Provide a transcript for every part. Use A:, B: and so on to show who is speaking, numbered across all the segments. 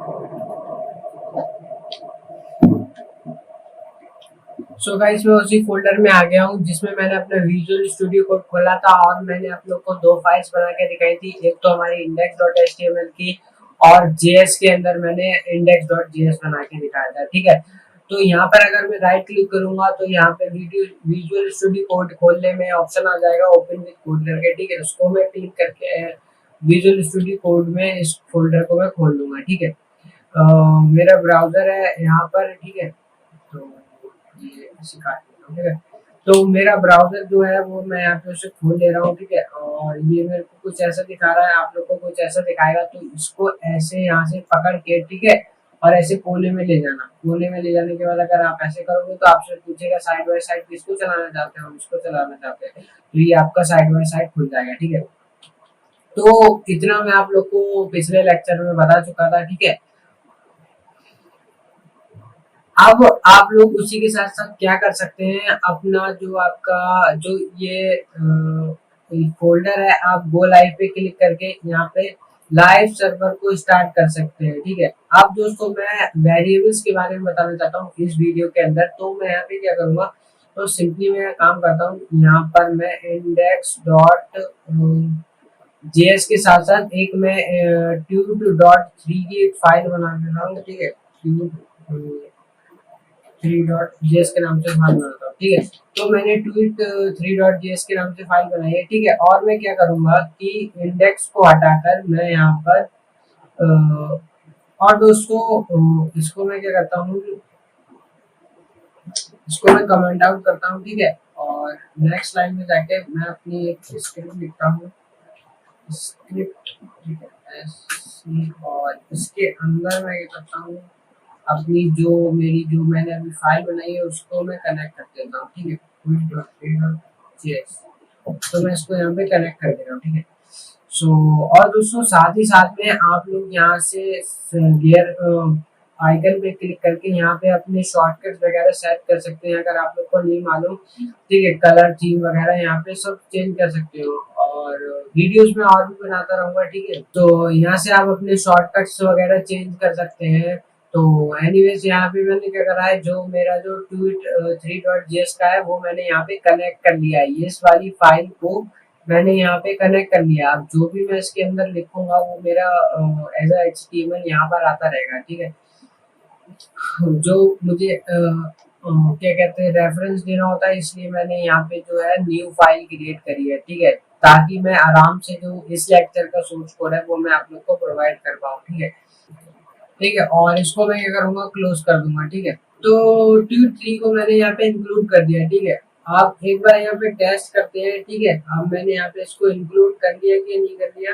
A: So guys, मैं उसी folder में आ गया हूँ जिसमें मैंने अपना विजुअल स्टूडियो कोड खोला था और मैंने आप लोग को दो फाइल्स बना के दिखाई थी। एक तो हमारी index.html की और जेएस के अंदर मैंने index.js बना के दिखाया था। ठीक है, तो यहाँ पर अगर मैं राइट क्लिक करूंगा तो यहाँ पे वीडियो विजुअल स्टूडियो कोड खोलने में ऑप्शन आ जाएगा ओपन विद कोड करके। ठीक है, उसको मैं क्लिक करके विजुअल स्टूडियो कोड में इस फोल्डर को मैं खोल लूंगा। ठीक है, मेरा ब्राउजर है यहाँ पर। ठीक है, तो ये इसे काट लेता हूँ। ठीक है, तो मेरा ब्राउजर जो है वो मैं यहाँ पे उसे खोल ले रहा हूँ। ठीक है, और ये मेरे को कुछ ऐसा दिखा रहा है, आप लोग को कुछ ऐसा दिखाएगा। तो इसको ऐसे यहाँ से पकड़ के, ठीक है, और ऐसे कोने में ले जाना। कोने में ले जाने के बाद अगर आप ऐसे करोगे तो आपसे पूछेगा साइड बाय साइड किसको चलाना चाहते हैं, हम इसको चलाना चाहते हैं, तो ये आपका साइड बाय साइड खुल जाएगा। ठीक है, तो इतना मैं आप लोग को पिछले लेक्चर में बता चुका था। ठीक है, अब आप लोग उसी के साथ साथ क्या कर सकते हैं, अपना जो आपका जो ये फोल्डर है, आप गो लाइव पे क्लिक करके यहाँ पे लाइव सर्वर को स्टार्ट कर सकते हैं। ठीक है, अब दोस्तों मैं वेरिएबल्स के बारे में बताना चाहता हूँ इस वीडियो के अंदर। तो मैं यहाँ पे क्या करूँगा, तो सिंपली मैं काम करता हूँ, यहाँ पर मैं इंडेक्स डॉट जेएस के साथ साथ एक मैं ट्यूब.3 की एक फाइल बना देता हूँ। ठीक है, ट्यूब 3.js के नाम से फाइल बनाता हूँ। ठीक है, तो मैंने ट्वीट 3.js के नाम से फाइल बनाई है। ठीक है, और मैं क्या करूंगा कि इंडेक्स को हटाकर मैं यहाँ पर और दोस्तों इसको मैं क्या करता हूँ, इसको मैं कमेंट आउट करता हूँ। ठीक है, और नेक्स्ट लाइन में जाके मैं अपनी एक स्क्रिप्ट लिखता हूँ, स्क्रिप्ट। ठीक है, और इसके अंदर मैं क्या करता हूँ, अपनी जो मेरी जो मैंने अभी फाइल बनाई है उसको मैं कनेक्ट कर देता हूँ। ठीक है, JS, तो मैं इसको यहाँ पे कनेक्ट कर दे रहा हूँ। ठीक है, और दोस्तों साथ ही साथ में आप लोग यहाँ से गियर आइकन पे क्लिक करके यहाँ पे अपने शॉर्टकट्स वगैरह सेट कर सकते हैं अगर आप लोग को नहीं मालूम। ठीक है, कलर थीम वगैरह यहाँ पे सब चेंज कर सकते हो और वीडियोस में और भी बनाता रहूंगा। ठीक है, तो यहाँ से आप अपने शॉर्टकट्स वगैरह चेंज कर सकते हैं। तो एनीवेज यहाँ पे मैंने क्या करा है, जो मेरा जो ट्वीट 3.js का है वो मैंने यहाँ पे कनेक्ट कर लिया है। ये इस वाली फाइल को मैंने यहाँ पे कनेक्ट कर लिया। अब जो भी मैं इसके अंदर लिखूंगा वो मेरा एज अ HTML यहाँ पर आता रहेगा। ठीक है, जो मुझे क्या कहते हैं रेफरेंस देना होता है, इसलिए मैंने यहाँ पे जो है न्यू फाइल क्रिएट करी है। ठीक है, ताकि मैं आराम से जो इस लेक्चर का सोर्स कोड है वो मैं आप लोग को प्रोवाइड कर पाऊँ। ठीक है, ठीक है, और इसको मैं क्या करूँगा, क्लोज कर दूंगा। ठीक है, तो ट्यूब 3 को मैंने यहाँ पे इंक्लूड कर दिया। ठीक है, आप एक बार यहाँ पे टेस्ट करते हैं। ठीक है, अब मैंने यहाँ पे इसको इंक्लूड कर दिया कि नहीं कर दिया,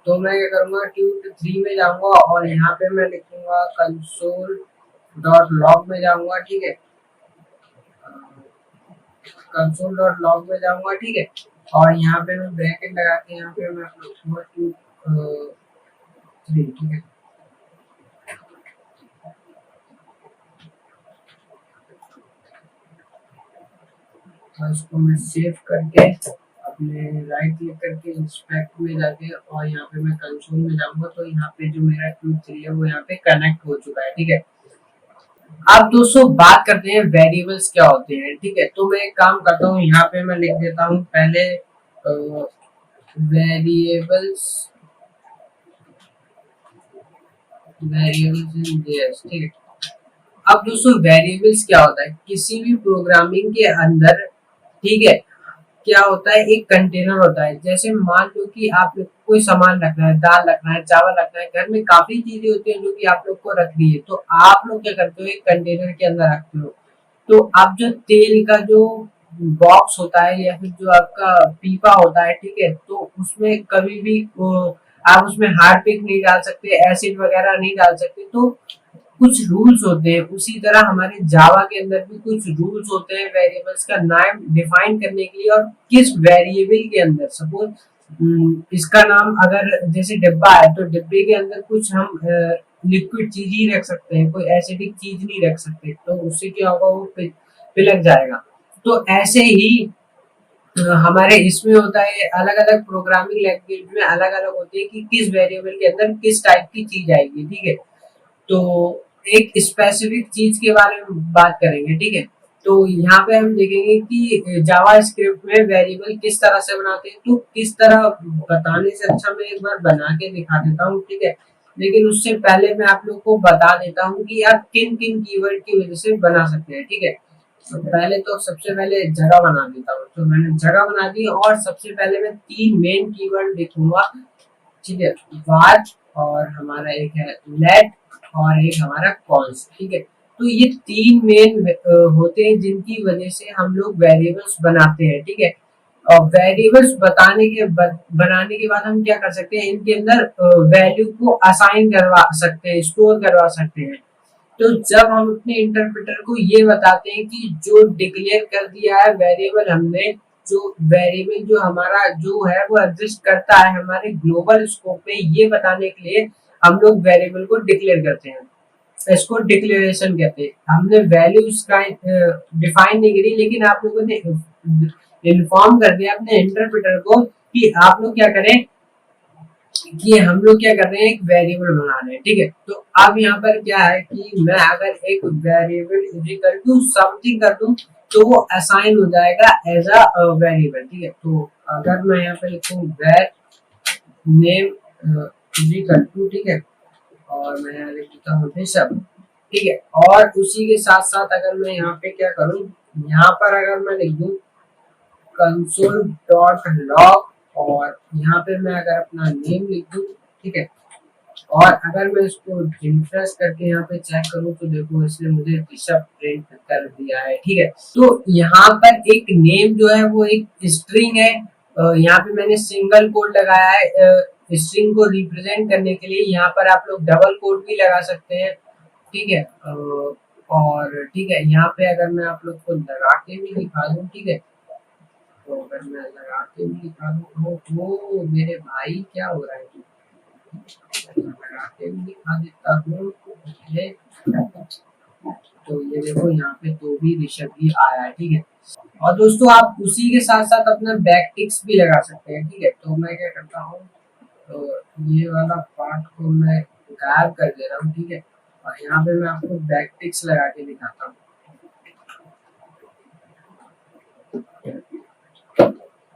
A: तो मैं क्या करूँगा, ट्यूब 3 में जाऊँगा और यहाँ पे मैं लिखूंगा कंसोल डॉट लॉग में जाऊँगा। ठीक है, कंसोल डॉट लॉग में जाऊँगा। ठीक है, और यहाँ पे मैं ब्रैकेट लगा के यहाँ पे मैं लिखूंगा ट्यूब 3। ठीक है, और इसको मैं सेव करके अपने राइट क्लिक करके इंस्पेक्ट में जाके और यहाँ पे मैं कंसोल में जाऊंगा, तो यहाँ पे जो मेरा ट्यूब 3 है वो यहाँ पे कनेक्ट हो चुका है। ठीक है, अब दोस्तों बात करते हैं वेरिएबल्स क्या होते हैं। ठीक है, तो मैं एक काम करता हूँ, यहाँ पे मैं लिख देता हूँ पहले वेरिएबल्स वेरिएबल्स इन जेएस। ठीक है, अब दोस्तों वेरिएबल्स क्या होता है, किसी भी प्रोग्रामिंग के अंदर, ठीक है, क्या होता है, एक कंटेनर होता है। जैसे मान लो कि आप लोग को कोई सामान रखना है, दाल रखना है, चावल रखना है, घर में काफी चीजें होती हैं जो कि आप लोग को रखनी है, तो आप लोग क्या करते हो, एक कंटेनर के अंदर रखते हो। तो अब जो तेल का जो बॉक्स होता है या फिर जो आपका पीपा होता है, ठीक है, तो उसमें कभी भी आप उसमें हार्पिक नहीं डाल सकते, एसिड वगैरह नहीं डाल सकते। तो कुछ रूल्स होते हैं, उसी तरह हमारे जावा के अंदर भी कुछ रूल्स होते हैं वेरिएबल्स का नाम डिफाइन करने के लिए। और किस वेरिएबल के अंदर सपोज इसका नाम अगर जैसे डिब्बा है तो डिब्बे के अंदर कुछ हम लिक्विड चीज ही रख सकते हैं, कोई एसिडिक चीज नहीं रख सकते, तो उससे क्या होगा, वो पिलक जाएगा। तो ऐसे ही हमारे इसमें होता है, अलग अलग प्रोग्रामिंग लैंग्वेज में अलग अलग होती है कि किस वेरिएबल के अंदर किस टाइप की चीज आएगी। ठीक है, तो एक स्पेसिफिक चीज के बारे में बात करेंगे, ठीक है। तो यहाँ पे हम देखेंगे कि जावा स्क्रिप्ट में वेरिएबल किस तरह से बनाते हैं। तो किस तरह बताने से अच्छा मैं एक बार बना के दिखा देता हूँ, ठीक है। लेकिन उससे पहले मैं आप लोग को बता देता हूँ कि आप किन किन कीवर्ड की वजह से बना सकते हैं, ठीक है। तो पहले तो सबसे पहले जगह बना देता हूँ। तो मैंने जगह बना दी और सबसे पहले मैं 3 मेन कीवर्ड लिखूंगा, ठीक है। वार और हमारा एक है लेट और एक हमारा कॉन्स, ठीक है। तो ये 3 मेन होते हैं जिनकी वजह से हम लोग वेरिएबल्स बनाते हैं, ठीक है। और वेरिएबल्स बनाने के बाद हम क्या कर सकते हैं, इनके अंदर वैल्यू को असाइन करवा सकते हैं, स्टोर करवा सकते हैं। तो जब हम अपने इंटरप्रेटर को ये बताते हैं कि जो डिक्लेयर कर दिया है वेरिएबल हमने, जो वेरिएबल जो हमारा जो है वो एग्जिस्ट करता है हमारे ग्लोबल स्कोप में, ये बताने के लिए हम लोग वेरिएबल को डिक्लेयर करते हैं। इसको डिक्लेरेशन कहते हैं। हमने वैल्यूज का डिफाइन नहीं करी, लेकिन आप लोगों ने इन्फॉर्म कर दिया अपने इंटरप्रेटर को कि आप लोग क्या करें, कि हम लोग क्या कर रहे हैं, एक वेरिएबल बना रहे हैं, ठीक है। तो अब यहाँ पर क्या है कि मैं अगर एक वेरिएबल इक्वल टू समथिंग कर दूं तो वो असाइन हो जाएगा एज अ वेरिएबल, ठीक है। तो अगर मैं यहाँ पे लिखूं वेर नेम इक्वल टू, ठीक है, और मैं यहाँ लिख देता हूँ ऋषभ, ठीक है। और उसी के साथ साथ अगर मैं यहाँ पे क्या करूँ, यहाँ पर अगर मैं लिख दूं कंसोल डॉट लॉग और यहाँ पे मैं अगर अपना नेम लिख दूं, ठीक है। और अगर मैं इसको रिफ्रेश करके यहाँ पे चेक करूँ तो देखो इसने मुझे ऋषभ प्रिंट कर दिया है, ठीक है। तो यहाँ पर एक नेम जो है वो एक स्ट्रिंग है। यहाँ पे मैंने सिंगल कोड लगाया है स्ट्रिंग को रिप्रेजेंट करने के लिए। यहाँ पर आप लोग डबल कोड भी लगा सकते हैं, ठीक है। और ठीक है, यहाँ पे अगर मैं आप लोग को लगा के भी दिखा दूँ, ठीक है, तो अगर मैं लगा के भी दिखा दूँ तो मेरे भाई क्या हो रहा है, लगा के भी दिखा देता हूँ, तो ये देखो यहाँ पे तो भी ऋषभ भी आया है, ठीक है। और दोस्तों आप उसी के साथ साथ अपना बैक टिक्स भी लगा सकते हैं, ठीक है। तो मैं क्या करता हूँ, तो ये वाला पार्ट को मैं गायब कर दे रहा हूँ, ठीक है। और यहाँ पे मैं आपको बैक टिक्स लगा के दिखाता हूँ।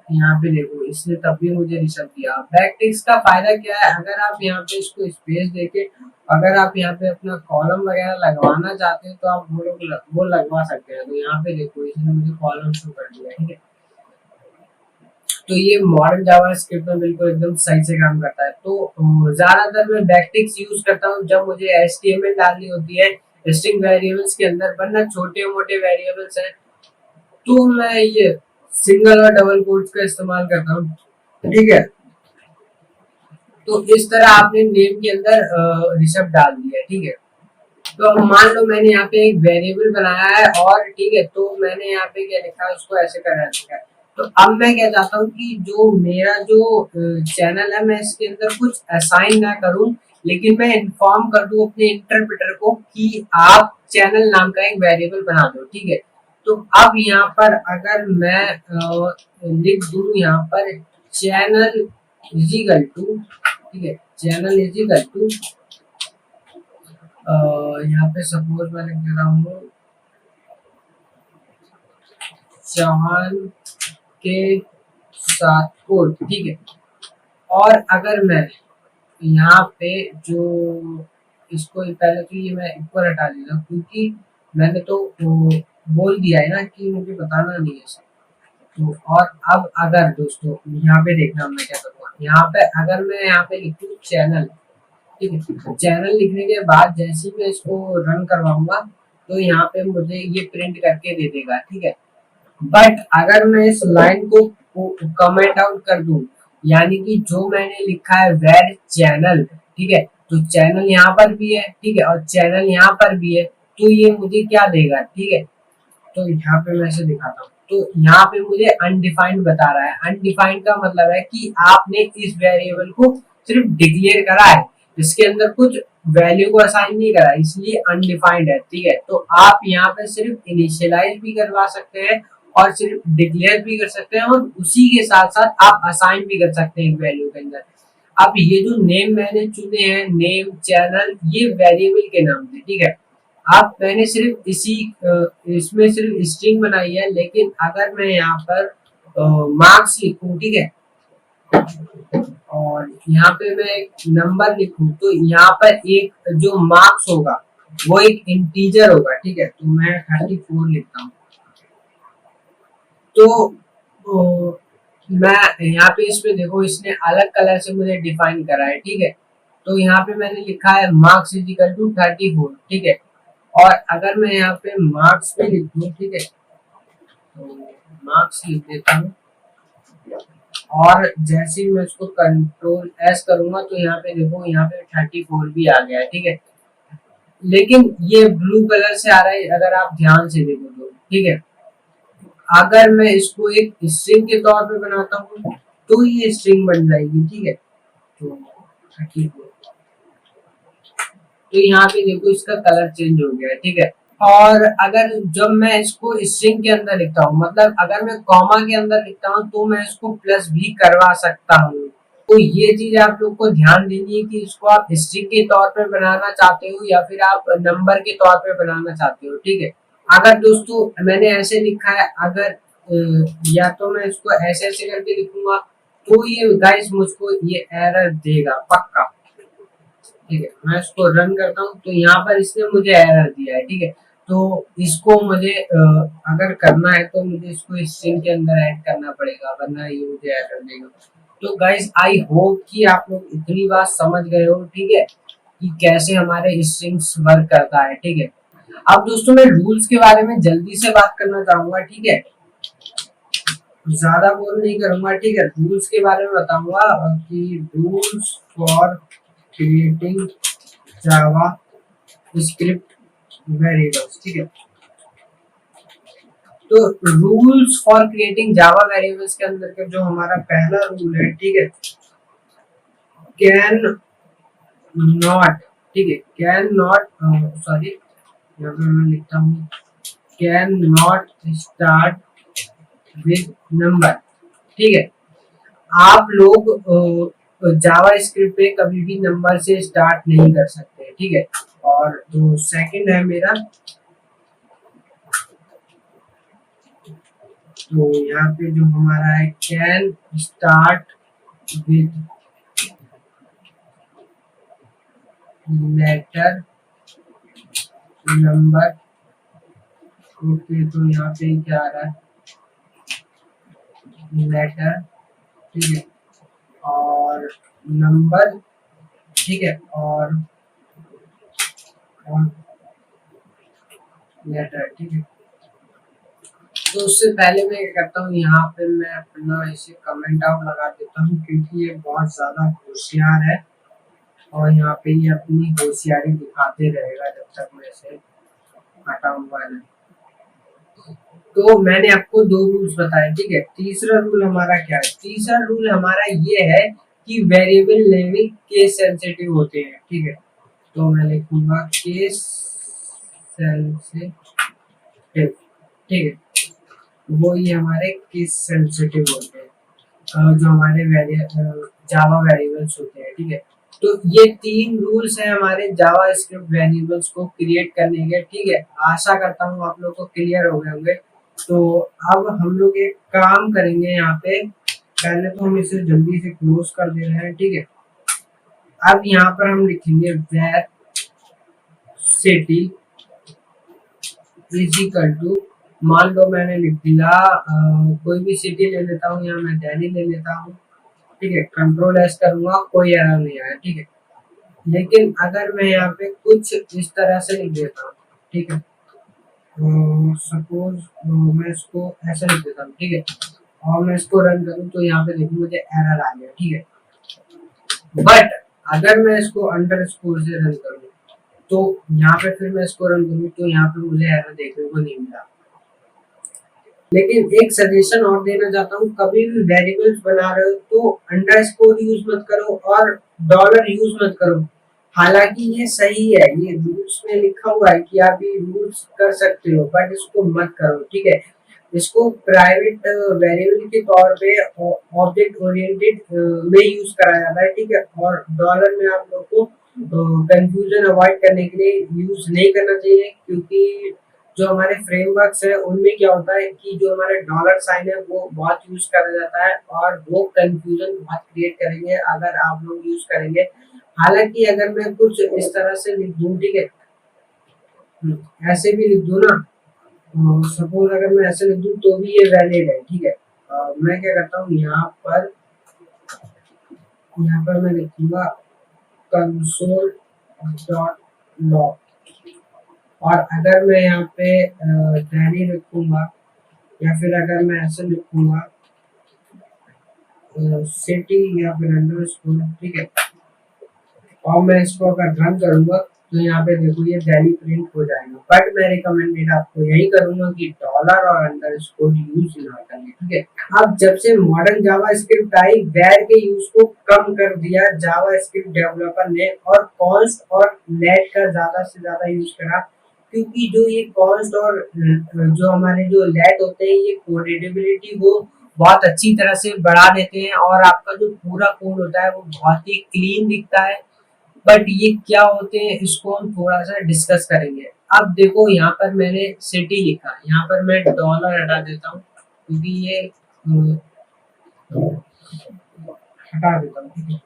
A: यहाँ पे देखो इसने तब भी मुझे ऋषभ दिया। बैक टिक्स का फायदा क्या है, अगर आप यहाँ पे इसको स्पेस देके अगर आप यहाँ पे अपना कॉलम वगैरह लगवाना चाहते हैं तो आप वो लगवा सकते हैं। तो यहाँ पे देखो इसने मुझे कॉलम शो कर दिया, ठीक है। तो ये मॉडर्न जावा स्क्रिप्ट में बिल्कुल एकदम सही से काम करता है। तो ज्यादातर मैं बैकटिक्स यूज करता हूँ जब मुझे HTML डालनी होती है स्ट्रिंग वेरिएबल्स के अंदर, वरना छोटे मोटे वेरिएबल्स हैं तो मैं ये सिंगल और डबल कोट्स का इस्तेमाल करता हूँ, ठीक है। तो इस तरह आपने नेम के अंदर ऋषभ डाल दिया, ठीक है। तो अब मान लो मैंने यहाँ पे एक वेरिएबल बनाया है और ठीक है, तो मैंने यहाँ पे क्या लिखा है उसको ऐसे करना लिखा है। तो अब मैं क्या चाहता हूँ कि जो मेरा जो चैनल है मैं इसके अंदर कुछ असाइन ना करूँ, लेकिन मैं इन्फॉर्म कर दूं अपने इंटरप्रेटर को कि आप चैनल नाम का एक वेरिएबल बना दो, ठीक है। तो अब यहाँ पर अगर मैं लिख दूं यहाँ पर चैनल इज इक्वल टू, ठीक है, चैनल इज इक्वल टू यहाँ पे सपोज मैं लिख दे रहा हूँ चौहान के साथ कोड, ठीक है। और अगर मैं यहाँ पे जो इसको पहले तो ये मैं इक्वल हटा देता हूँ क्योंकि मैंने तो बोल दिया है ना कि मुझे बताना नहीं है सब। तो और अब अगर दोस्तों यहाँ पे देखना मैं क्या करूँगा, यहाँ पे अगर मैं यहाँ पे लिखूँ चैनल, ठीक है, चैनल लिखने के बाद जैसे ही मैं इसको रन करवाऊंगा तो यहाँ पे मुझे ये प्रिंट करके दे देगा, ठीक है। बट अगर मैं इस लाइन को कमेंट आउट कर दूं, यानी कि जो मैंने लिखा है वेर चैनल, ठीक है, तो चैनल यहाँ पर भी है, ठीक है, और चैनल यहाँ पर भी है, तो ये मुझे क्या देगा, ठीक है। तो यहाँ पे मैं इसे दिखाता हूँ। तो यहाँ पे मुझे अनडिफाइंड बता रहा है। अनडिफाइंड का मतलब है कि आपने इस वेरिएबल को सिर्फ डिक्लेयर करा है, इसके अंदर कुछ वैल्यू को असाइन नहीं करा, इसलिए अनडिफाइंड है, ठीक है। तो आप यहाँ पे सिर्फ इनिशियलाइज भी करवा सकते हैं और सिर्फ डिक्लेयर भी कर सकते हैं और उसी के साथ साथ आप असाइन भी कर सकते हैं एक वैल्यू के अंदर। अब ये जो नेम मैंने चुने हैं, नेम चैनल, ये वेरिएबल के नाम थे, ठीक है। अब मैंने सिर्फ इसमें सिर्फ स्ट्रिंग बनाई है, लेकिन अगर मैं यहाँ पर मार्क्स लिखूं, ठीक है, और यहाँ पे मैं एक नंबर लिखूं, तो यहाँ पर एक जो मार्क्स होगा वो एक इंटीजर होगा, ठीक है। तो मैं 34 लिखता हूँ। तो मैं यहाँ पे इसमें देखो, इसने अलग कलर से मुझे डिफाइन करा है, ठीक है। तो यहाँ पे मैंने लिखा है मार्क्स इज इक्वल टू 34, ठीक है। और अगर मैं यहाँ पे मार्क्स पे लिख दूँ, ठीक है, तो मार्क्स लिख देता हूँ, और जैसे ही मैं इसको कंट्रोल एस करूंगा तो यहाँ पे देखो, यहाँ पे 34 भी आ गया है, ठीक है। लेकिन ये ब्लू कलर से आ रहा है, अगर आप ध्यान से देखो तो, ठीक है। अगर मैं इसको एक स्ट्रिंग के तौर पे बनाता हूँ तो ये स्ट्रिंग बन जाएगी, ठीक है। तो 34, तो यहाँ पे देखो इसका कलर चेंज हो गया है, ठीक है। और अगर जब मैं इसको स्ट्रिंग के अंदर लिखता हूँ, मतलब अगर मैं कॉमा के अंदर लिखता हूँ, तो मैं इसको प्लस भी करवा सकता हूँ। तो ये चीज आप लोग को ध्यान देनी है कि इसको आप स्ट्रिंग के तौर पे बनाना चाहते हो या फिर आप नंबर के तौर पे बनाना चाहते हो, ठीक है। अगर दोस्तों मैंने ऐसे लिखा है, अगर या तो मैं इसको ऐसे ऐसे करके लिखूंगा, तो ये गाइस मुझको ये एरर देगा पक्का, ठीक है। मैं इसको रन करता हूँ, तो यहाँ पर इसने मुझे एरर दिया है, ठीक है। तो इसको मुझे अगर करना है तो मुझे इसको स्ट्रिंग के अंदर ऐड करना पड़ेगा, वरना ये मुझे एरर देगा। तो गाइस आई होप कि आप लोग इतनी बात समझ गए हो, ठीक है, कि कैसे हमारे स्ट्रिंग्स वर्क करता है, ठीक है। अब दोस्तों मैं रूल्स के बारे में जल्दी से बात करना चाहूंगा, ठीक है, ज्यादा बोल नहीं करूंगा, ठीक है। रूल्स के बारे में बताऊंगा कि rules for creating Java script variables, ठीक है। तो rules for creating Java variables के अंदर का जो हमारा पहला रूल है, ठीक है, कैन नॉट, ठीक है, कैन नॉट, सॉरी, यहाँ पे मैं लिखता हूँ can not start with number, ठीक है। आप लोग जावा स्क्रिप्ट पे कभी भी नंबर से स्टार्ट नहीं कर सकते, ठीक है। और जो सेकंड है मेरा, तो यहाँ पे जो हमारा है can start with letter number, okay. तो यहाँ पे क्या आ रहा है, लेटर, ठीक है, और नंबर, ठीक है, और लेटर, ठीक है। तो उससे पहले मैं क्या करता हूँ, यहाँ पे मैं अपना इसे कमेंट आउट लगा देता हूँ, क्योंकि ये बहुत ज्यादा होशियार है और यहाँ पे ये अपनी होशियारी दिखाते रहेगा जब तक मैं इसे हटाऊंगा नहीं। तो मैंने आपको दो रूल्स बताए, ठीक है। तीसरा रूल हमारा क्या है, तीसरा रूल हमारा ये है कि वेरिएबल नेमिंग केस सेंसिटिव होते हैं, ठीक है। तो मैं लिखूंगा केस सेंसिटिव, ठीक है। वो ये हमारे केस सेंसिटिव होते हैं, जो हमारे जावा वेरिएबल्स होते हैं, ठीक है। तो ये तीन रूल्स हैं हमारे जावा स्क्रिप्ट वेरिएबल्स को क्रिएट करने के, ठीक है। आशा करता हूँ आप लोग को क्लियर हो गए होंगे। तो अब हम लोग एक काम करेंगे, यहाँ पे पहले तो हम इसे जल्दी से क्लोज कर दे रहे हैं, ठीक है। अब यहाँ पर हम लिखेंगे var city is equal to, मान लो मैंने लिख दिया कोई भी सिटी ले लेता हूँ, यहाँ मैं दिल्ली ले लेता हूँ, ठीक है। कंट्रोल एस करूंगा, कोई एरर नहीं आया, ठीक है। लेकिन अगर मैं यहाँ पे कुछ इस तरह से लिख देता हूँ, ठीक है, सपोज मैं इसको ऐसे लिख देता हूँ, ठीक है, और मैं इसको रन करूँ तो यहाँ पे देखो मुझे एरर आ गया, ठीक है। बट अगर मैं इसको अंडर स्कोर से रन करूँ, तो यहाँ पे फिर मैं इसको रन करूँ तो यहाँ पे मुझे एरर देखने को नहीं मिला। लेकिन एक सजेशन और देना चाहता हूँ, कभी भी वेरिएबल्स बना रहे हो तो अंडरस्कोर यूज मत करो और डॉलर यूज मत करो। हालांकि ये सही है, ये रूल्स में लिखा हुआ है कि आप ये यूज कर सकते हो, बट इसको मत करो, ठीक है। इसको प्राइवेट वेरिएबल के तौर पे ऑब्जेक्ट ओरिएंटेड में यूज करा जाता है, ठीक है। और डॉलर में आप लोग को कंफ्यूजन अवॉइड करने के लिए यूज नहीं करना चाहिए, क्योंकि जो हमारे फ्रेमवर्क्स है उनमें क्या होता है कि जो हमारे डॉलर साइन है वो बहुत यूज करा जाता है और वो कंफ्यूजन बहुत क्रिएट करेंगे अगर आप लोग यूज करेंगे। हालांकि अगर मैं कुछ इस तरह से लिख दूं, ठीक है, ऐसे भी लिख दूं ना, सपोज अगर मैं ऐसे लिख दूं तो भी ये वैलिड है, ठीक है। मैं क्या करता हूँ, यहाँ पर मैं लिखूंगा कंसोल डॉट लॉग, और अगर मैं यहाँ पे डैनी लिखूंगा या फिर अगर मैं ऐसे लिखूंगा सिटी या फिर अंडरस्कोर, ठीक है, और मैं इसको अगर रन करूंगा तो यहाँ पे देखो ये दिल्ली प्रिंट हो जाएगा। बट मैं रिकमेंडेड आपको यही करूंगा कि डॉलर और अंडरस्कोर यूज ना करें, ठीक है। अब जब से मॉडर्न जावा स्क्रिप्ट आई, वेर के यूज को कम कर दिया जावा स्क्रिप्ट डेवलपर ने और कॉन्स्ट और लेट का ज्यादा से ज्यादा यूज करा, क्योंकि जो ये कॉन्स्ट और जो हमारे जो लेट होते हैं ये कोड रीडेबिलिटी को बहुत अच्छी तरह से बढ़ा देते हैं और आपका जो पूरा कोड होता है वो बहुत ही क्लीन दिखता है। बट ये क्या होते हैं इसको हम थोड़ा सा डिस्कस करेंगे। अब देखो यहाँ पर मैंने सिटी लिखा, यहाँ पर मैं डॉलर हटा देता हूँ क्योंकि ये हटा देता हूँ, ठीक है।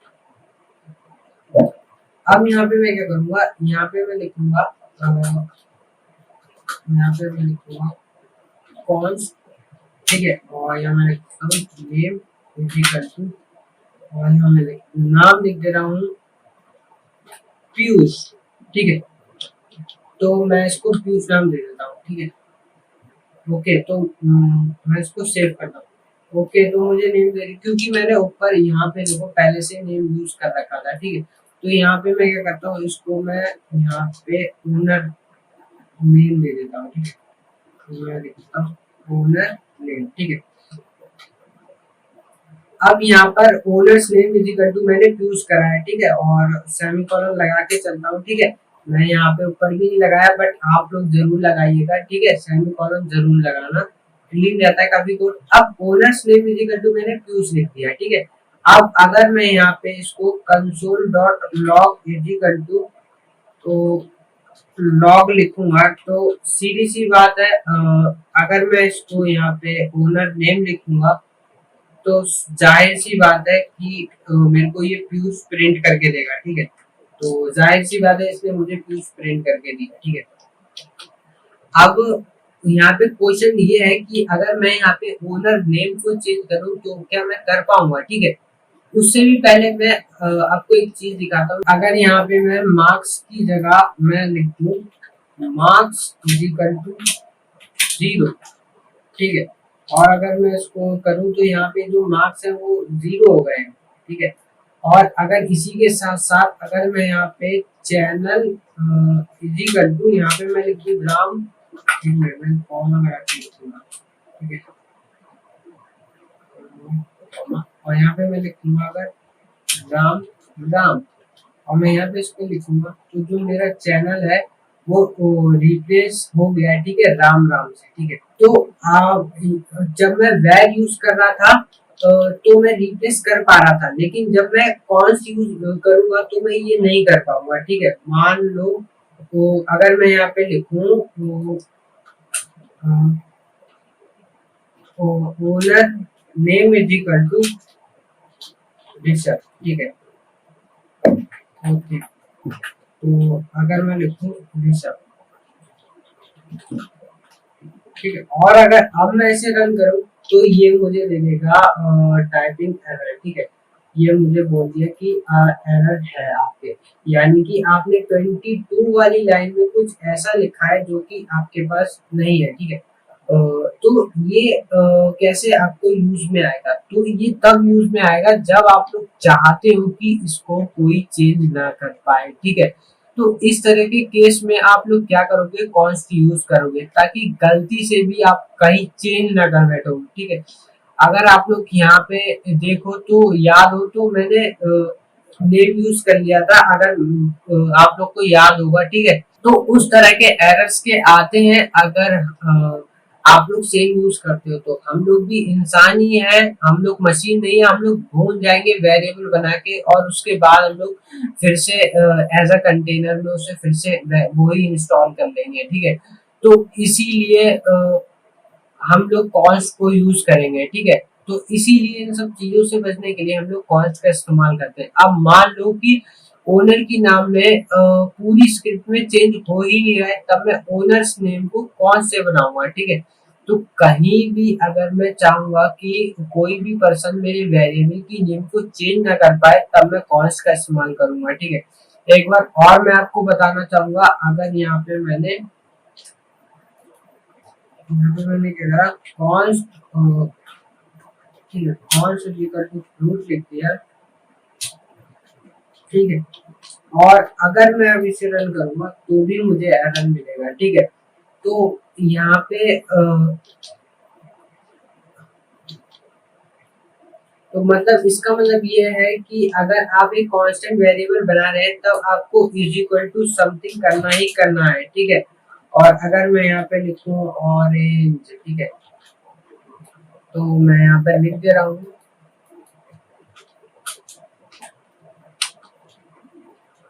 A: अब यहाँ पे मैं क्या करूँगा, यहाँ पे मैं लिखूंगा कॉन्स, ठीक है, और यहाँ मैं लिखता हूँ नेम इक्वल टू, और यहाँ मैं नाम लिख दे रहा हूँ पीयूष, ठीक है। तो मैं इसको पीयूष नाम दे देता हूँ, ठीक है। ओके, तो मैं इसको सेव करता हूँ। ओके, तो मुझे नेम दे रही, क्योंकि मैंने ऊपर यहाँ पे देखो पहले से नेम यूज कर रखा था, ठीक है। तो यहाँ पे मैं क्या करता हूँ, इसको मैं यहाँ पे ओनर नेम दे देता हूँ, ठीक है। तो मैं लिखता हूँ ओनर नेम, ठीक है। अब यहाँ पर owner's name is equal to मैंने यूज करा है, ठीक है, और सेमीकोलन लगा के चलता हूँ, ठीक है। मैं यहाँ पे ऊपर भी नहीं लगाया, बट आप लोग जरूर लगाइएगा, ठीक है, सेमीकोलन जरूर लगाना, क्लीन रहता है काफी कोड। अब owner's name is equal to मैंने यूज लिख दिया, ठीक है। अब अगर मैं यहाँ पे इसको console dot log is equal to तो लॉग लिखूंगा, तो सीधी सी बात है, अगर मैं इसको यहाँ पे ओनर नेम लिखूंगा तो जाहिर सी बात है कि मेरे को ये पीयूष प्रिंट करके देगा, ठीक है। तो जाहिर सी बात है इसने मुझे पीयूष प्रिंट करके दिया, ठीक है। अब यहाँ पे क्वेश्चन ये है कि अगर मैं यहाँ पे ओनर नेम को चेंज करूँ तो क्या मैं कर पाऊंगा, ठीक है। उससे भी पहले मैं आपको एक चीज दिखाता हूँ। अगर यहाँ पे मैं मार्क्स की जगह मैं लिख दूँ मार्क्स इज इक्वल टू 0, ठीक है, और अगर मैं इसको करूँ तो यहाँ पे जो मार्क्स है वो 0 हो गए हैं, ठीक है। और अगर इसी के साथ साथ अगर मैं यहाँ पे चैनल इजी कर दूँ, यहाँ पे मैं लिख दूँ राम, मैं कॉमा लगा के लिखूंगा, ठीक है, और यहाँ पे मैं लिखूंगा अगर राम राम, और मैं यहाँ पे इसको लिखूंगा तो जो मेरा चैनल है वो रिप्लेस हो गया है, ठीक है, राम राम से, ठीक है। तो जब मैं वैर यूज कर रहा था तो मैं रिप्लेस कर पा रहा था, लेकिन जब मैं कॉन्स्ट यूज करूंगा तो मैं ये नहीं कर पाऊंगा, ठीक है। मान लो तो अगर मैं यहाँ पे लिखूं तो owner name is equal to Rishabh, ठीक है, ओके। तो अगर मैं लिखूं ऋषभ, ठीक है, और अगर अब मैं इसे रन करूं तो ये मुझे दे देगा टाइपिंग एरर, ठीक है। ये मुझे बोल दिया कि एरर है आपके, यानी कि आपने 22 वाली लाइन में कुछ ऐसा लिखा है जो कि आपके पास नहीं है, ठीक है। तो ये कैसे आपको यूज में आएगा, तो ये तब यूज में आएगा जब आप लोग चाहते हो कि इसको कोई चेंज ना कर पाए, ठीक है। तो इस तरह के केस में आप लोग क्या करोगे, कॉन्स्ट यूज करोगे ताकि गलती से भी आप कहीं चेंज ना कर बैठो, ठीक है। अगर आप लोग यहाँ पे देखो तो याद हो तो मैंने नेम यूज कर लिया था, अगर आप लोग को याद होगा, ठीक है। तो उस तरह के एरर्स के आते हैं अगर आप लोग सेम यूज करते हो, तो हम लोग भी इंसान ही हैं, हम लोग मशीन नहीं है। हम लोग भूल जाएंगे वेरिएबल बना के, और उसके बाद हम लोग फिर से एज अ कंटेनर में उसे फिर से वही इंस्टॉल कर लेंगे, ठीक है। तो इसीलिए हम लोग कॉन्स्ट को यूज करेंगे, ठीक है। तो इसीलिए इन सब चीजों से बचने के लिए हम लोग कॉन्स्ट का इस्तेमाल करते हैं। अब मान लो कि ओनर की नाम में पूरी स्क्रिप्ट में चेंज हो ही नहीं रहा है, तब मैं ओनर्स नेम को कॉन्स्ट से बनाऊंगा, ठीक है। तो कहीं भी अगर मैं चाहूंगा कि कोई भी पर्सन मेरे वेरिएबल की नेम को चेंज ना कर पाए, तब मैं कॉन्स्ट का इस्तेमाल करूंगा, ठीक है। एक बार और मैं आपको बताना चाहूंगा, अगर यहाँ पे मैंने क्या करा, कॉन्स्ट, ठीक है, const is equal to fruit लिख दिया, ठीक है। और अगर मैं अब इसे रन करूंगा तो भी मुझे एरर मिलेगा, ठीक है। तो यहाँ पे तो मतलब इसका मतलब ये है कि अगर आप एक कांस्टेंट वेरिएबल बना रहे हैं, तब आपको इज इक्वल टू समथिंग करना ही करना है, ठीक है। और अगर मैं यहाँ पे लिखूं ऑरेंज, ठीक है, तो मैं यहाँ पर लिख दे रहा हूँ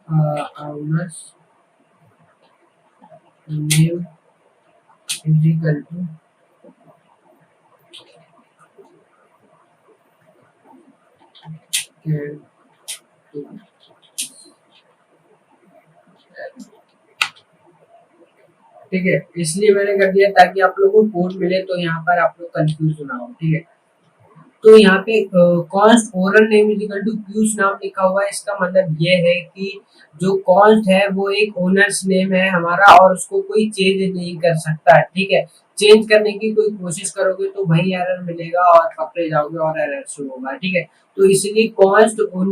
A: owners name is equal to, ठीक है। इसलिए मैंने कर दिया ताकि आप लोगों को कोड मिले, तो यहाँ पर आप लोग कंफ्यूज ना हो, ठीक है। तो यहाँ पे const owner name is equal to क्यूज नाम लिखा हुआ है, इसका मतलब ये है कि जो कॉन्स्ट है वो एक ओनर्स नेम है हमारा, और उसको कोई चेंज नहीं कर सकता है, ठीक है। चेंज करने की कोई कोशिश करोगे तो वही एरर मिलेगा और पकड़े जाओगे और एरर शुरू होगा, ठीक है। तो इसलिए कॉन्स्ट उन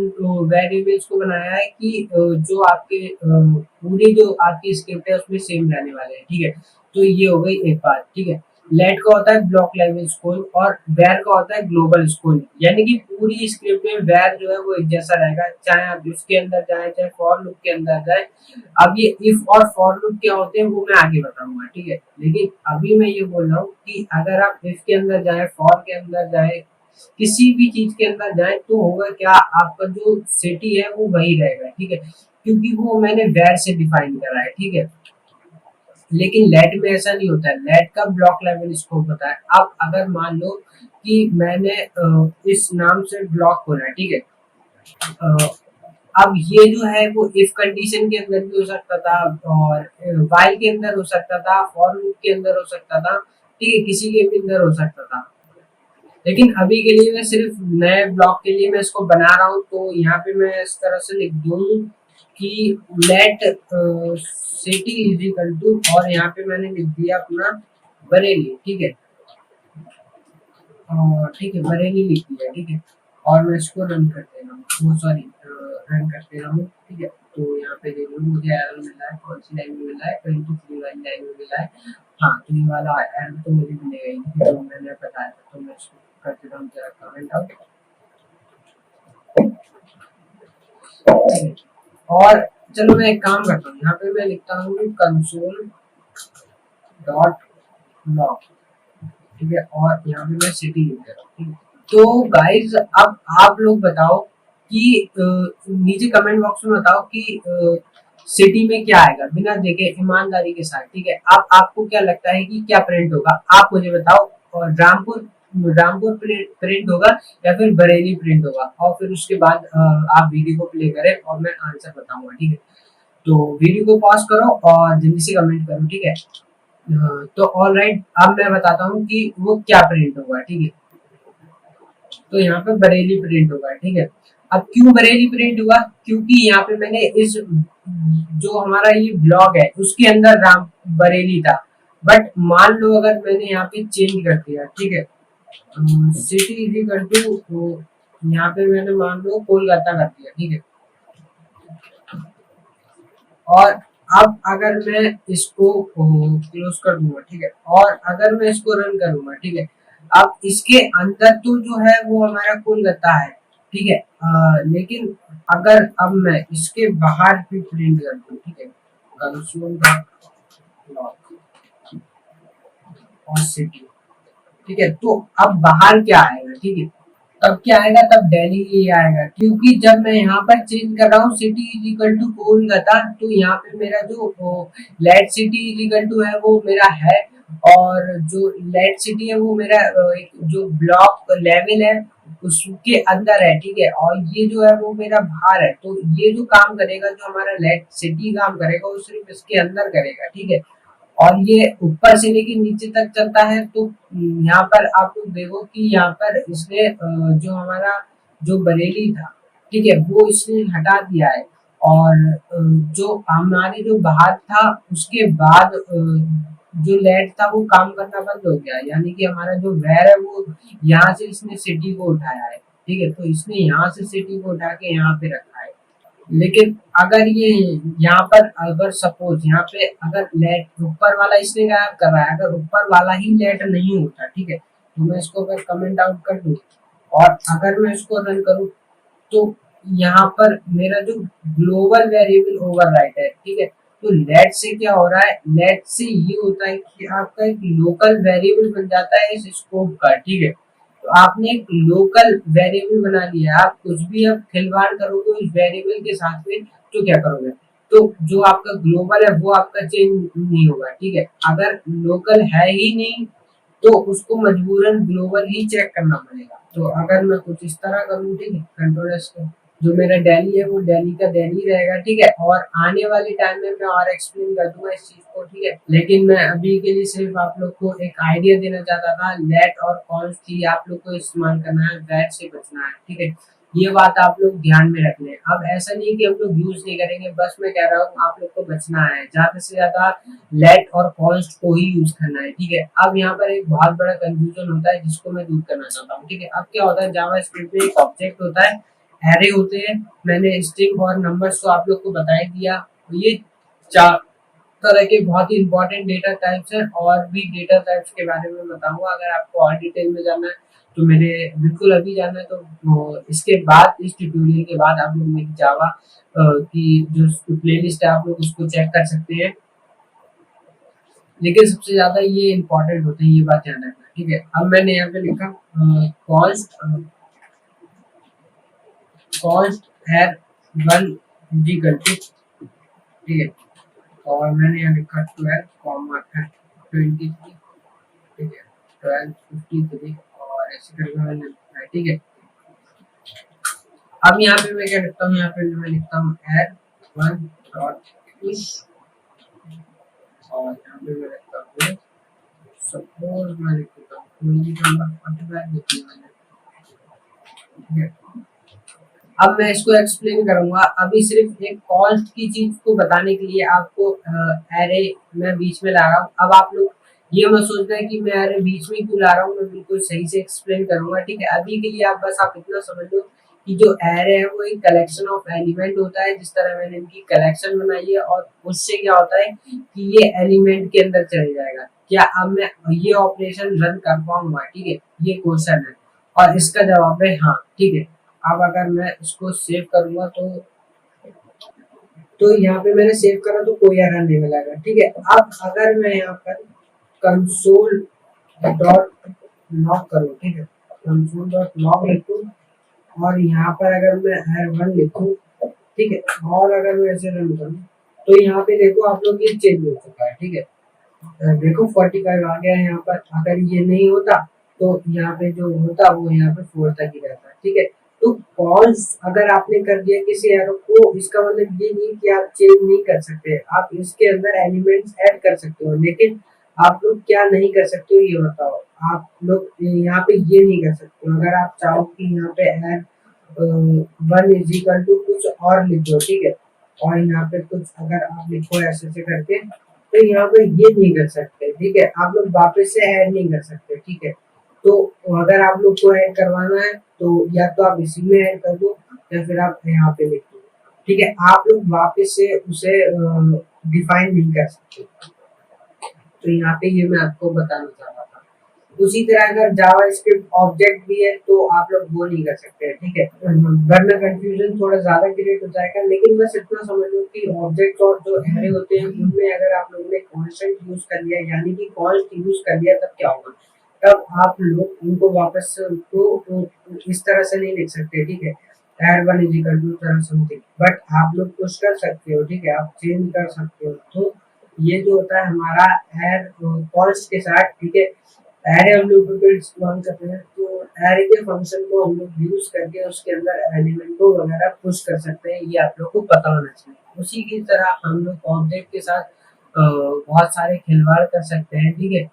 A: वेरिएबल्स को बनाया है कि जो आपके पूरी जो आपकी स्क्रिप्ट है उसमें सेम रहने वाले हैं, ठीक है। तो ये हो गई एक बात, ठीक है। लेट का होता है ब्लॉक लेवल स्कोर, और वेर का होता है ग्लोबल स्कोर, यानी कि पूरी स्क्रिप्ट में वेर जो है वो एक जैसा रहेगा, चाहे आप इसके अंदर जाए चाहे फॉर लूप के अंदर जाए। अब ये इफ और फॉर लूप क्या होते हैं वो मैं आगे बताऊंगा, ठीक है। लेकिन अभी मैं ये बोल रहा हूँ कि अगर आप इफ के अंदर जाए, फॉर के अंदर जाए, किसी भी चीज के अंदर जाए, तो होगा क्या, आपका जो सिटी है वो वही रहेगा, ठीक है, क्योंकि वो मैंने वेर से डिफाइन करा है, ठीक है। लेकिन लेट में ऐसा नहीं होता है, लेट का ब्लॉक लेवल स्कोप होता है। अब अगर मान लो कि मैंने इस नाम से ब्लॉक खोला है, ठीक है। अ, अब ये जो है वो इफ कंडीशन के अंदर भी हो सकता था, और वाइल के अंदर हो सकता था, फॉर लूप के अंदर हो सकता था, ठीक है, किसी के भी अंदर हो सकता था। लेकिन अभी के लिए मैं सिर्फ नए ब्लॉक के लिए मैं इसको बना रहा हूँ, तो यहाँ पे मैं इस तरह से लिख दूँ कि let city is equal to, और यहाँ पे मैंने लिख दिया अपना बरेली, ठीक है। ठीक है, बरेली लिख दिया, ठीक है। और मैं इसको रन कर दे रहा हूँ, वो सॉरी, रन कर दे रहा हूँ, ठीक है। तो यहाँ पे देखो मुझे एरर मिला है, कौन सी लाइन में मिला है, 23 वाली लाइन में मिला है। हाँ, तो ये वाला एरर तो मुझे मिलेगा ही, जो मैंने बताया था। तो मैं इसको कर देता हूँ जरा कमेंट आउट, और चलो मैं एक काम करता हूँ, यहाँ पे मैं लिखता हूँ कंसोल डॉट लॉग, ठीक है। और यहाँ पे मैं सिटी लिख दे रहा हूँ, ठीक है। तो गाइज अब आप लोग बताओ कि नीचे कमेंट बॉक्स में बताओ कि सिटी में क्या आएगा, बिना देखे ईमानदारी के साथ, ठीक है। आप आपको क्या लगता है कि क्या प्रिंट होगा, आप मुझे बताओ। और रामपुर रामपुर प्रिंट होगा या फिर बरेली प्रिंट होगा, और फिर उसके बाद आप वीडियो को प्ले करें और मैं आंसर बताऊंगा, ठीक है। तो वीडियो को पॉज करो और जल्दी से कमेंट करो, ठीक है। तो ऑल राइट, अब मैं बताता हूँ कि वो क्या प्रिंट होगा, ठीक है। तो यहाँ पे बरेली प्रिंट होगा, ठीक है। अब क्यों बरेली प्रिंट हुआ, क्योंकि यहाँ पे मैंने इस जो हमारा ये ब्लॉग है उसके अंदर राम बरेली था। बट मान लो अगर मैंने यहाँ पे चेंज कर दिया, ठीक है, सिटी इज इक्वल टू, तो यहाँ पे मैंने मान लो कोलकाता कर दिया, ठीक है। और अब अगर मैं इसको क्लोज कर दूंगा, ठीक है, और अगर मैं इसको रन करूंगा, ठीक है। अब इसके अंदर तो जो है वो हमारा कोलकाता है, ठीक है। लेकिन अगर अब मैं इसके बाहर भी प्रिंट कर दूं, ठीक है, कंसोल डॉट लॉग, और सिटी। ठीक है, तो अब बाहर क्या आएगा, ठीक है, तब क्या आएगा, तब दिल्ली ही आएगा, क्योंकि जब मैं यहाँ पर चेंज कर रहा हूँ city is equal to Kolkata, तो यहाँ पे मेरा जो let city is equal to है वो मेरा है, और जो लेट सिटी है वो मेरा एक जो ब्लॉक लेवल है उसके अंदर है, ठीक है, और ये जो है वो मेरा बाहर है, तो ये जो काम करेगा, जो हमारा लेट सिटी काम करेगा वो सिर्फ इसके अंदर करेगा, ठीक है, और ये ऊपर से लेके नीचे तक चलता है, तो यहाँ पर आप लोग देखो कि यहाँ पर इसने जो हमारा जो बरेली था, ठीक है, वो इसने हटा दिया है, और जो हमारे जो बाहर था उसके बाद जो लेट था वो काम करना बंद हो गया, यानी कि हमारा जो वेर है वो यहाँ से इसने सिटी को उठाया है, ठीक है, तो इसने यहाँ से सिटी को उठा के यहाँ पे रखा है। लेकिन अगर ये यहाँ पर अगर सपोज यहाँ पे अगर लेट ऊपर वाला इसने गायब कर रहा है, अगर ऊपर वाला ही लेट नहीं होता, ठीक है, तो मैं इसको अगर कमेंट आउट कर दूं और अगर मैं इसको रन करूं, तो यहाँ पर मेरा जो ग्लोबल वेरिएबल ओवरराइट है, ठीक है, तो लेट से क्या हो रहा है, लेट से ये होता है कि आपका एक लोकल वेरिएबल बन जाता है इस स्कोप का, ठीक है, तो आपने एक लोकल वेरिएबल बना लिया, आप कुछ भी अब खिलवाड़ करोगे उस वेरिएबल के साथ में, तो क्या करोगे, तो जो आपका ग्लोबल है वो आपका चेंज नहीं होगा, ठीक है, अगर लोकल है ही नहीं तो उसको मजबूरन ग्लोबल ही चेक करना पड़ेगा। तो अगर मैं कुछ इस तरह करूँ, ठीक है, कंट्रोल एस को, जो मेरा दिल्ली है वो दिल्ली का दिल्ली रहेगा, ठीक है, और आने वाले टाइम में मैं और एक्सप्लेन कर दूंगा इस चीज को, ठीक है, लेकिन मैं अभी के लिए सिर्फ आप लोग को एक आइडिया देना चाहता था, लेट और कॉन्स की आप लोग को इस्तेमाल करना है, वैट से बचना है, ठीक है, ये बात आप लोग ध्यान में रख लें। अब ऐसा नहीं कि हम लोग यूज नहीं करेंगे, बस मैं कह रहा हूँ आप लोग को बचना है, ज्यादा से ज्यादा लेट और कॉन्स्ट को ही यूज करना है, ठीक है। अब यहाँ पर एक बहुत बड़ा कंफ्यूजन होता है जिसको मैं दूर करना चाहता हूँ, ठीक है। अब क्या होता है, जावास्क्रिप्ट में एक ऑब्जेक्ट होता है, एरे होते हैं, मैंने स्ट्रिंग और नंबर्स तो आप लोग को बता ही दिया, तो ये चार तरह के बहुत ही इंपॉर्टेंट डेटा टाइप्स हैं, और भी डेटा टाइप्स के बारे में बताऊंगा, अगर आपको और डिटेल में जानना है तो मेरे बिल्कुल अभी जानना है, तो इसके बाद इस ट्यूटोरियल के बाद आप लोग मेरी जावा की जो प्लेलिस्ट है आप लोग उसको चेक कर सकते हैं, लेकिन सबसे ज्यादा ये इम्पोर्टेंट होते हैं, ये बात ध्यान रखना, ठीक है। अब मैंने यहाँ पे लिखा कॉस्ट कॉस्ट है 1 इक्वल टू, ठीक है, और मैंने यहाँ लिखा 12 कॉमा 23, ठीक है, 12 53 और ऐसे करके मैंने लिखा है, ठीक है। अब यहाँ पे मैं क्या लिखता हूँ, यहाँ पे मैं लिखता हूँ एड 1 डॉट पुश, और यहाँ पे मैं लिखता हूँ सपोज मैं लिखता हूँ कोई नंबर 45 लिखी मैंने, ठीक है। अब मैं इसको एक्सप्लेन करूंगा, अभी सिर्फ एक कॉस्ट की चीज को बताने के लिए आपको एरे मैं बीच में ला रहा हूँ। अब आप लोग ये मत सोचना है कि मैं एरे बीच में क्यों ला रहा हूँ, मैं बिल्कुल सही से एक्सप्लेन करूंगा, ठीक है। अभी के लिए आप बस आप इतना समझ लो कि जो एरे है वो एक कलेक्शन ऑफ एलिमेंट होता है, जिस तरह मैंने इनकी कलेक्शन बनाई है, और उससे क्या होता है कि ये एलिमेंट के अंदर चले जाएगा। क्या अब मैं ये ऑपरेशन रन कर पाऊंगा, ठीक है, ये क्वेश्चन है, और इसका जवाब है हाँ, ठीक है। अब अगर मैं इसको सेव करूंगा तो यहाँ पे मैंने सेव करा तो कोई एरर नहीं मिलेगा, ठीक है। अब अगर मैं यहाँ पर कंसोल डॉट लॉग करूँ, ठीक है, कंसोल डॉट लॉग लिखूँ, और यहाँ पर अगर मैं R1 लिखूँ, ठीक है, और अगर मैं ऐसे रन करूँ, तो यहाँ पे देखो आप लोग ये चेंज हो चुका है, ठीक है, देखो 45 आ गया है यहाँ पर। अगर ये नहीं होता तो यहाँ पे जो होता वो यहाँ पे 4 तक ही रहता, ठीक है। तो कॉल्स अगर आपने कर दिया किसी एरो को, इसका मतलब ये नहीं कि आप चेंज नहीं कर सकते, आप इसके अंदर एलिमेंट्स ऐड कर सकते हो, लेकिन आप लोग क्या नहीं कर सकते हो ये बताओ। आप लोग यहाँ पे ये नहीं कर सकते हो, अगर आप चाहो कि यहाँ पे ऐड 1 इज इक्वल टू कुछ और लिखो, ठीक है, और यहाँ पे कुछ अगर आप लिखो ऐसे से करके, तो यहाँ पे ये नहीं कर सकते, ठीक है, आप लोग वापस से ऐड नहीं कर सकते, ठीक है। तो अगर आप लोग को ऐड करवाना है तो या तो आप इसी में ऐड कर दो, या फिर आप यहाँ पे लिख दो, ठीक है, आप लोग वापस से उसे डिफाइन नहीं कर सकते। तो यहाँ पे ये मैं आपको बताना चाह रहा था। उसी तरह अगर जावा स्क्रिप्ट ऑब्जेक्ट भी है तो आप लोग वो नहीं कर सकते, ठीक है, वरना कंफ्यूजन थोड़ा ज्यादा क्रिएट हो जाएगा। लेकिन बस इतना समझ लो कि ऑब्जेक्ट और जो एरे होते हैं उनमें अगर आप लोगों ने कांस्टेंट यूज कर लिया, यानी कि कॉन्स्ट यूज कर लिया, तब क्या होगा, तब आप लोग उनको वापस से उनको इस तरह से नहीं लिख सकते, ठीक है, add one is equal to तरह समथिंग, बट आप लोग कुछ कर सकते हो, ठीक है, आप चेंज कर सकते हो। तो ये जो होता है हमारा एड कॉन्स्ट के साथ, ठीक है, एरे हम लोग इस्तेमाल करते हैं, तो एरे के फंक्शन को हम लोग यूज करके उसके अंदर एलिमेंट को वगैरह पुश कर सकते हैं, ये आप लोग को पता होना चाहिए। उसी की तरह हम लोग ऑब्जेक्ट के साथ बहुत सारे खिलवाड़ कर सकते हैं, ठीक है।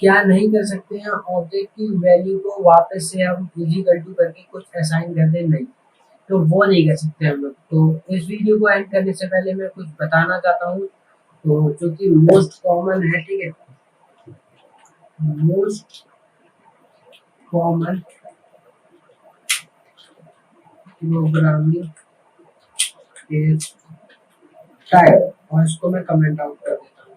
A: क्या नहीं कर सकते हैं, ऑब्जेक्ट की वैल्यू को वापस से हम इक्वल टू करके कुछ असाइन कर दें, नहीं, तो वो नहीं कर सकते हम लोग। तो इस वीडियो को एंड करने से पहले मैं कुछ बताना चाहता हूँ, तो जो कि मोस्ट कॉमन है, ठीक है, मोस्ट कॉमन प्रोग्रामिंग के टाइप, और इसको मैं कमेंट आउट कर देता हूँ।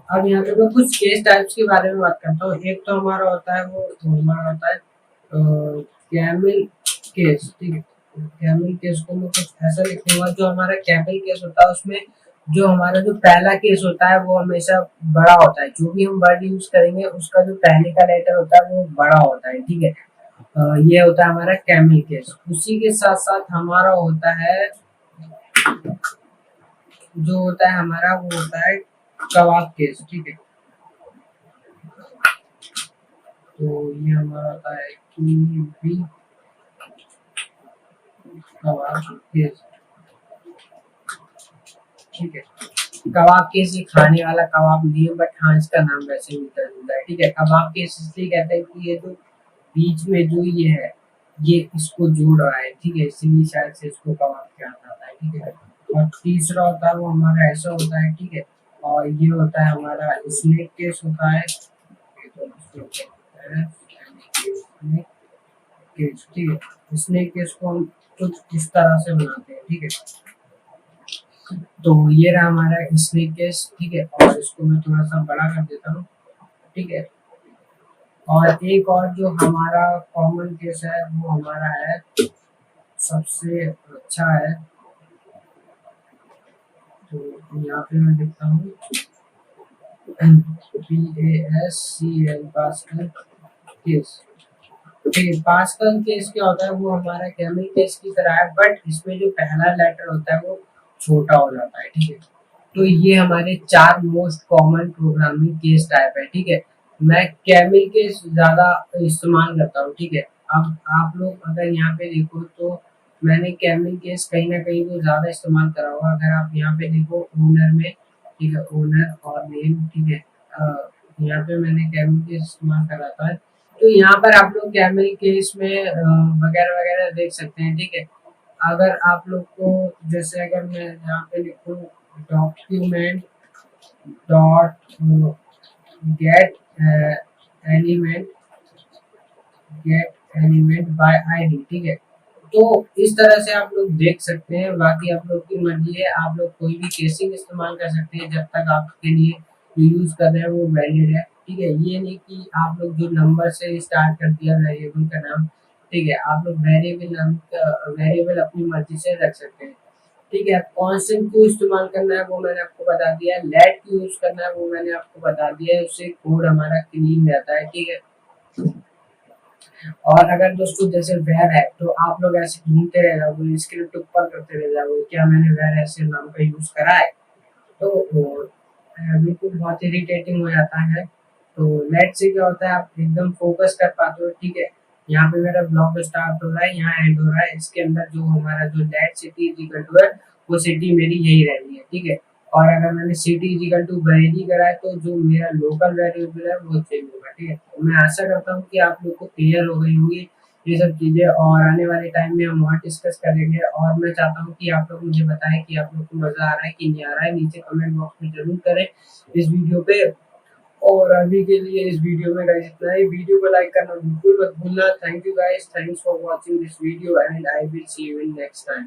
A: अब यहाँ पे मैं कुछ केस टाइप्स के बारे में बात करता हूँ। एक तो हमारा होता है वो हमारा होता है कैमल केस, ठीक है। कैमल केस को मैं कुछ ऐसा लिखूंगा, जो हमारा कैमल केस होता है उसमें जो हमारा जो पहला केस होता है वो हमेशा बड़ा होता है, जो भी हम वर्ड यूज करेंगे उसका जो पहले का लेटर होता है वो बड़ा होता है, ठीक है। ये होता है हमारा कैमल केस। उसी के साथ साथ हमारा होता है जो होता है हमारा वो होता है कबाब केस, ठीक है। तो ये हमारा होता है कि भी कबाब केस, ठीक है। कबाब केस ये खाने वाला कबाब नहीं है, बट हाँ इसका नाम वैसे ही मिलता है, ठीक है। कबाब केस इसलिए कहते हैं कि ये जो बीच में जो ये है ये इसको जोड़ रहा है, ठीक है, इसलिए शायद से इसको कबाब कहा जाता है, ठीक है। और तीसरा होता है वो हमारा ऐसा होता है, ठीक है। और ये होता है हमारा स्नेक केस होता है, तो इसको कहते हैं स्नेक केस, ठीक है। स्नेक केस को हम कुछ इस तरह से बनाते हैं, ठीक है। तो ये रहा हमारा स्नेक केस, ठीक है, और इसको मैं थोड़ा सा बड़ा कर देता हूँ, ठीक है। और एक और जो हमारा कॉमन केस है वो हमारा है सबसे अच्छा है, तो यहाँ पे मैं लिखता हूँ PASCL पास्कल केस, ठीक है। पास्कल केस क्या होता है, वो हमारा कैमल केस की तरह है, बट इसमें जो पहला लेटर होता है वो छोटा हो जाता है, ठीक है। तो ये हमारे 4 most common programming case type है, ठीक है। मैं कैमल केस ज्यादा इस्तेमाल करता हूँ, ठीक है। अब आप लोग अगर यहाँ पे देखो तो मैंने कैमल केस कहीं ना कहीं तो ज्यादा इस्तेमाल करा होगा। अगर आप यहाँ पे देखो ओनर में, ठीक है, ओनर और नेम, ठीक है, यहाँ पे मैंने कैमल केस इस्तेमाल करा था। तो यहाँ पर आप लोग कैमल केस में वगैरह वगैरह देख सकते हैं, ठीक है। अगर आप लोग को जैसे अगर मैं यहाँ पे लिखूँ document dot gate element gate element by ID, ठीक है। तो इस तरह से आप लोग देख सकते हैं। बाकी आप लोग की मर्जी है, आप लोग कोई भी केसिंग इस्तेमाल कर सकते हैं जब तक आपके लिए जो यूज कर रहे हैं वो वैलिड है, ठीक है। ये नहीं कि आप लोग जो नंबर से स्टार्ट कर दिया वेरिएबल का नाम, ठीक है, आप लोग वेरिएबल नाम का वेरिएबल अपनी मर्जी से रख सकते हैं, ठीक है। कांस्टेंट क्यों इस्तेमाल करना है वो मैंने आपको बता दिया है, लेट क्यों यूज करना है वो मैंने आपको बता दिया है, उससे कोड हमारा क्लीन रहता है, ठीक है। और अगर दोस्तों जैसे वेर है तो आप लोग ऐसे घूमते रह जाओगे, स्क्रिप्ट ऊपर करते रह जाओगे, क्या मैंने वेर ऐसे नाम का यूज करा है, तो बिल्कुल बहुत इरिटेटिंग हो जाता है। तो लेट से क्या होता है, आप एकदम फोकस कर पाते हो, ठीक है। यहाँ पे मेरा ब्लॉक स्टार्ट हो रहा है, यहाँ एंड हो रहा है, इसके अंदर जो हमारा जो let city is equal to है वो सिटी मेरी यही रहनी है, ठीक है। और अगर मैंने city is equal to Bareilly करा है तो जो मेरा लोकल वेरिएबल है वो चेंज होगा, ठीक है। तो मैं आशा करता हूँ कि आप लोग को क्लियर हो गई होंगी ये सब चीजें, और आने वाले टाइम में हम और डिस्कस करेंगे। और मैं चाहता हूँ कि आप लोग मुझे बताएं कि आप लोग को मजा आ रहा है कि नहीं आ रहा है, नीचे कमेंट बॉक्स में जरूर करें इस वीडियो पे। और अभी के लिए इस वीडियो में गाइस इतना ही। वीडियो को लाइक करना बिल्कुल मत भूलना। Thank you guys, thanks for watching this video and I will see you in next time.